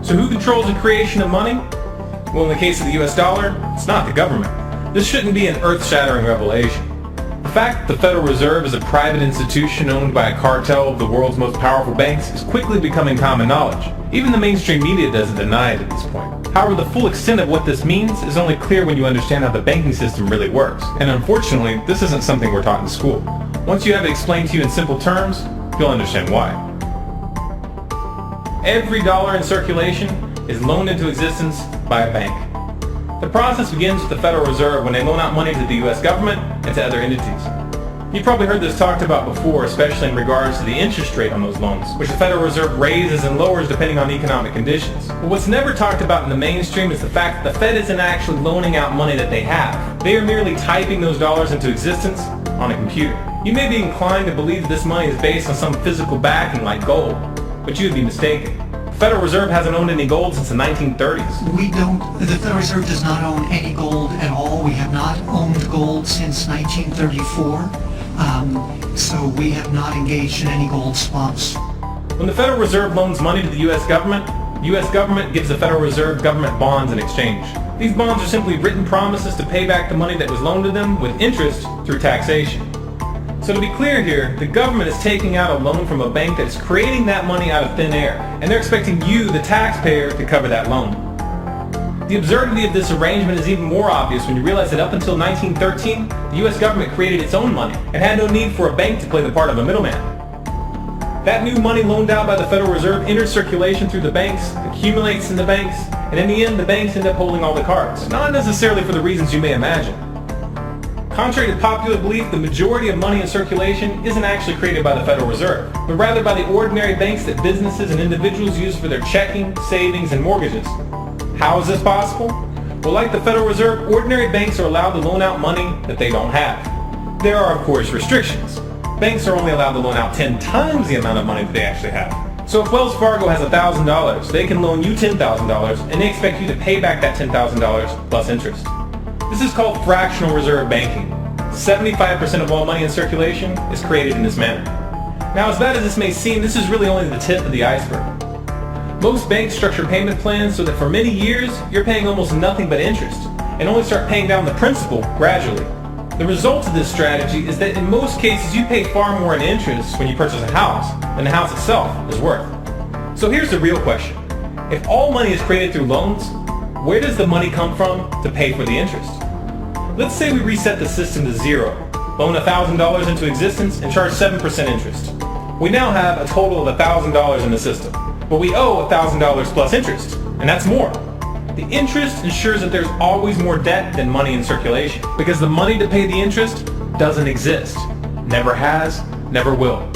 So who controls the creation of money? Well, in the case of the US dollar, it's not the government. This shouldn't be an earth-shattering revelation. The fact that the Federal Reserve is a private institution owned by a cartel of the world's most powerful banks is quickly becoming common knowledge. Even the mainstream media doesn't deny it at this point. However, the full extent of what this means is only clear when you understand how the banking system really works. And unfortunately, this isn't something we're taught in school. Once you have it explained to you in simple terms, you'll understand why. Every dollar in circulation is loaned into existence by a bank. The process begins with the Federal Reserve when they loan out money to the US government and to other entities. You've probably heard this talked about before, especially in regards to the interest rate on those loans, which the Federal Reserve raises and lowers depending on economic conditions. But what's never talked about in the mainstream is the fact that the Fed isn't actually loaning out money that they have. They are merely typing those dollars into existence on a computer. You may be inclined to believe that this money is based on some physical backing like gold, but you would be mistaken. The Federal Reserve hasn't owned any gold since the 1930s. The Federal Reserve does not own any gold at all. We have not owned gold since 1934. So we have not engaged in any gold swaps. When the Federal Reserve loans money to the U.S. government gives the Federal Reserve government bonds in exchange. These bonds are simply written promises to pay back the money that was loaned to them with interest through taxation. So to be clear here, the government is taking out a loan from a bank that is creating that money out of thin air, and they're expecting you, the taxpayer, to cover that loan. The absurdity of this arrangement is even more obvious when you realize that up until 1913, the U.S. government created its own money and had no need for a bank to play the part of a middleman. That new money loaned out by the Federal Reserve enters circulation through the banks, accumulates in the banks, and in the end the banks end up holding all the cards. Not necessarily for the reasons you may imagine. Contrary to popular belief, the majority of money in circulation isn't actually created by the Federal Reserve, but rather by the ordinary banks that businesses and individuals use for their checking, savings, and mortgages. How is this possible? Well, like the Federal Reserve, ordinary banks are allowed to loan out money that they don't have. There are, of course, restrictions. Banks are only allowed to loan out 10 times the amount of money that they actually have. So if Wells Fargo has $1,000, they can loan you $10,000, and they expect you to pay back that $10,000 plus interest. This is called fractional reserve banking. 75% of all money in circulation is created in this manner. Now, as bad as this may seem, this is really only the tip of the iceberg. Most banks structure payment plans so that for many years, you're paying almost nothing but interest, and only start paying down the principal gradually. The result of this strategy is that in most cases, you pay far more in interest when you purchase a house than the house itself is worth. So here's the real question. If all money is created through loans, where does the money come from to pay for the interest? Let's say we reset the system to zero, loan $1,000 into existence, and charge 7% interest. We now have a total of $1,000 in the system, but we owe $1,000 plus interest, and that's more. The interest ensures that there's always more debt than money in circulation, because the money to pay the interest doesn't exist. Never has, never will.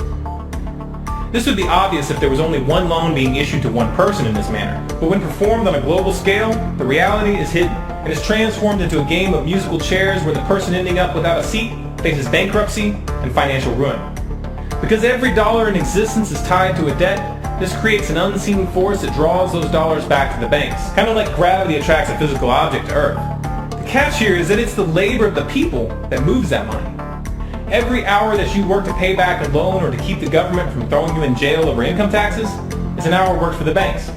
This would be obvious if there was only one loan being issued to one person in this manner, but when performed on a global scale, the reality is hidden and is transformed into a game of musical chairs where the person ending up without a seat faces bankruptcy and financial ruin. Because every dollar in existence is tied to a debt, this creates an unseen force that draws those dollars back to the banks, kind of like gravity attracts a physical object to Earth. The catch here is that it's the labor of the people that moves that money. Every hour that you work to pay back a loan or to keep the government from throwing you in jail over income taxes is an hour worked for the banks.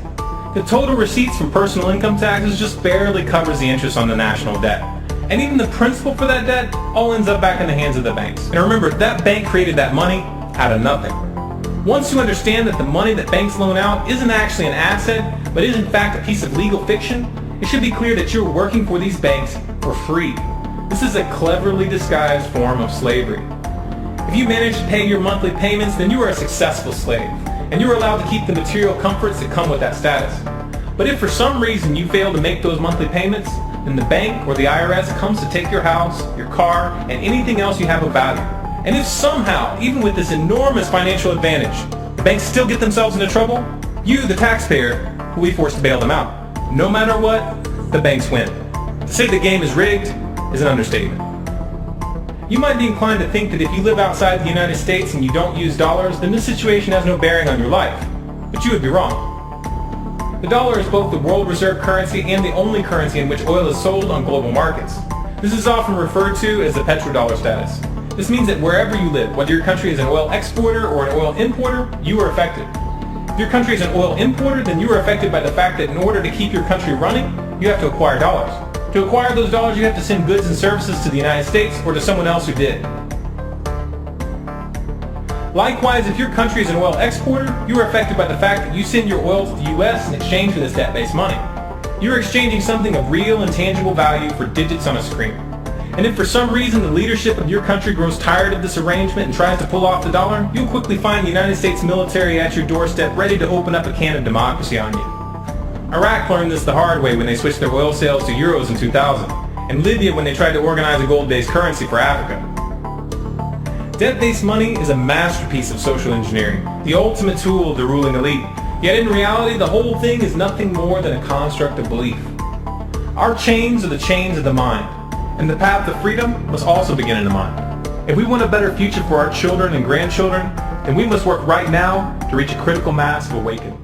The total receipts from personal income taxes just barely covers the interest on the national debt. And even the principal for that debt all ends up back in the hands of the banks. And remember, that bank created that money out of nothing. Once you understand that the money that banks loan out isn't actually an asset, but is in fact a piece of legal fiction, it should be clear that you're working for these banks for free. This is a cleverly disguised form of slavery. If you manage to pay your monthly payments, then you are a successful slave, and you are allowed to keep the material comforts that come with that status. But if for some reason you fail to make those monthly payments, then the bank or the IRS comes to take your house, your car, and anything else you have of value. And if somehow, even with this enormous financial advantage, the banks still get themselves into trouble, you, the taxpayer, will be forced to bail them out. No matter what, the banks win. To say the game is rigged is an understatement. You might be inclined to think that if you live outside the United States and you don't use dollars, then this situation has no bearing on your life. But you would be wrong. The dollar is both the world reserve currency and the only currency in which oil is sold on global markets. This is often referred to as the petrodollar status. This means that wherever you live, whether your country is an oil exporter or an oil importer, you are affected. If your country is an oil importer, then you are affected by the fact that in order to keep your country running, you have to acquire dollars. To acquire those dollars, you have to send goods and services to the United States or to someone else who did. Likewise, if your country is an oil exporter, you are affected by the fact that you send your oil to the U.S. in exchange for this debt-based money. You are exchanging something of real and tangible value for digits on a screen. And if for some reason the leadership of your country grows tired of this arrangement and tries to pull off the dollar, you'll quickly find the United States military at your doorstep ready to open up a can of democracy on you. Iraq learned this the hard way when they switched their oil sales to euros in 2000, and Libya when they tried to organize a gold-based currency for Africa. Debt-based money is a masterpiece of social engineering, the ultimate tool of the ruling elite. Yet in reality, the whole thing is nothing more than a construct of belief. Our chains are the chains of the mind, and the path to freedom must also begin in the mind. If we want a better future for our children and grandchildren, then we must work right now to reach a critical mass of awakening.